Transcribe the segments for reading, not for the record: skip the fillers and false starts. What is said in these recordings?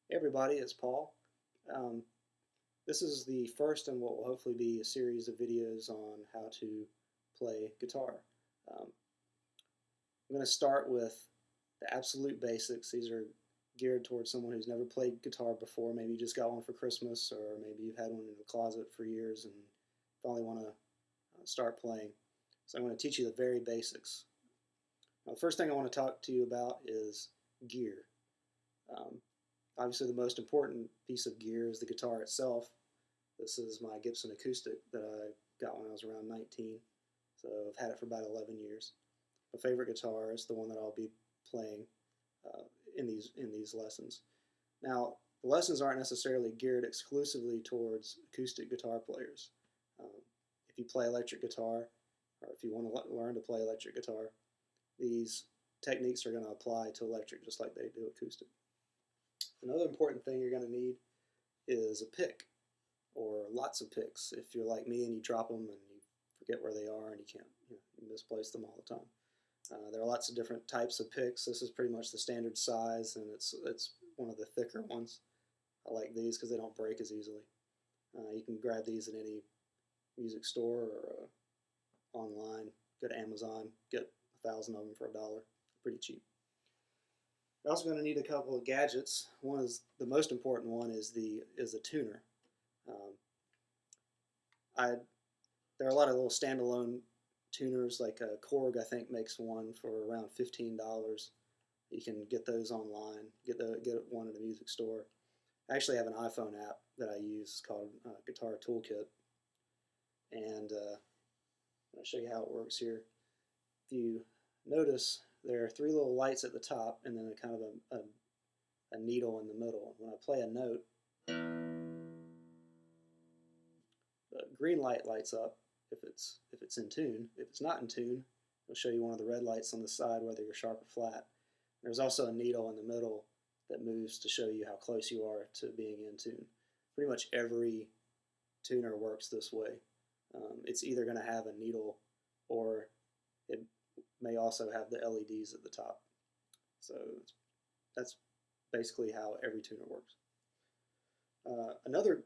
Hey everybody, it's Paul. Um, this is the first in what will hopefully be a series of videos on how to play guitar. Um, I'm going to start with the absolute basics. These are geared towards someone who's never played guitar before. Maybe you just got one for Christmas, or maybe you've had one in the closet for years and finally want to start playing. So I'm going to teach you the very basics. Now, the first thing I want to talk to you about is gear. Um, Obviously, the most important piece of gear is the guitar itself. This is my Gibson acoustic that I got when I was around 19, so I've had it for about 11 years. My favorite guitar is the one that I'll be playing in these lessons. Now, the lessons aren't necessarily geared exclusively towards acoustic guitar players. If you play electric guitar, or if you want to learn to play electric guitar, these techniques are going to apply to electric just like they do acoustic. Another important thing you're going to need is a pick, or lots of picks. If you're like me and you drop them and you forget where they are and you can't, you misplace them all the time. There are lots of different types of picks. This is pretty much the standard size, and it's one of the thicker ones. I like these because they don't break as easily. You can grab these at any music store or online. Go to Amazon, get 1,000 of them for $1. Pretty cheap. You're also going to need a couple of gadgets. One is the most important one is a tuner. There are a lot of little standalone tuners, like Korg I think makes one for around $15. You can get those online. Get one at a music store. I actually have an iPhone app that I use called Guitar Toolkit, and I'll show you how it works here. If you notice, there are 3 little lights at the top, and then a kind of a needle in the middle. When I play a note, the green light lights up if it's in tune. If it's not in tune, it'll show you one of the red lights on the side, whether you're sharp or flat. There's also a needle in the middle that moves to show you how close you are to being in tune. Pretty much every tuner works this way. It's either going to have a needle, or it may also have the LEDs at the top. So that's basically how every tuner works. Another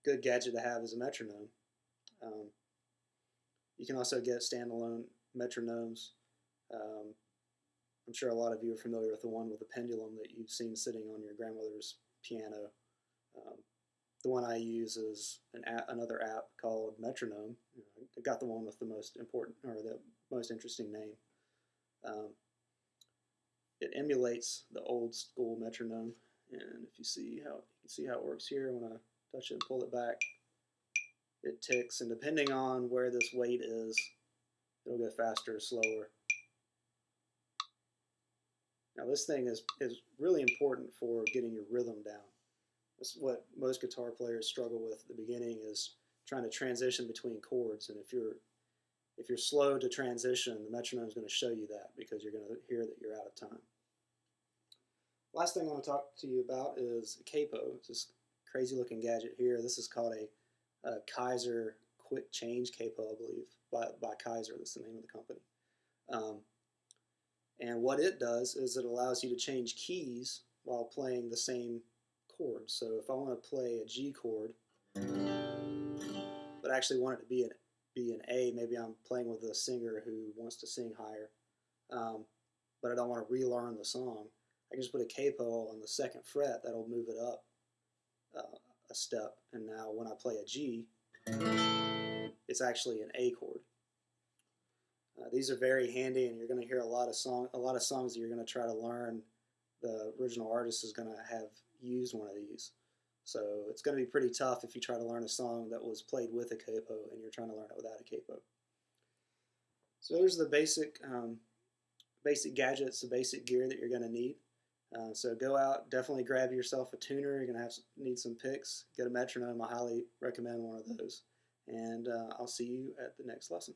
good gadget to have is a metronome. You can also get standalone metronomes. I'm sure a lot of you are familiar with the one with the pendulum that you've seen sitting on your grandmother's piano. The one I use is another app called Metronome. I got the one with the most important, or the most interesting name. It emulates the old school metronome, and if you see how it works here, when I touch it and pull it back, it ticks, and depending on where this weight is, it'll go faster or slower. Now this thing is really important for getting your rhythm down. That's what most guitar players struggle with at the beginning, is trying to transition between chords, and if you're slow to transition, the metronome is going to show you that, because you're going to hear that you're out of time. Last thing I want to talk to you about is Capo. It's this crazy looking gadget here. This is called a Kaiser Quick Change Capo, I believe, by Kaiser. That's the name of the company. And what it does is it allows you to change keys while playing the same chord. So if I want to play a G chord, but actually want it to be an A, maybe I'm playing with a singer who wants to sing higher, but I don't want to relearn the song, I can just put a capo on the 2nd fret. That'll move it up a step, and now when I play a G, it's actually an A chord. These are very handy, and you're going to hear a lot of songs that you're going to try to learn. The original artist is going to have used one of these. So it's going to be pretty tough if you try to learn a song that was played with a capo and you're trying to learn it without a capo. So there's the basic gadgets, the basic gear that you're going to need. So go out, definitely grab yourself a tuner. You're going to need some picks. Get a metronome. I highly recommend one of those. And I'll see you at the next lesson.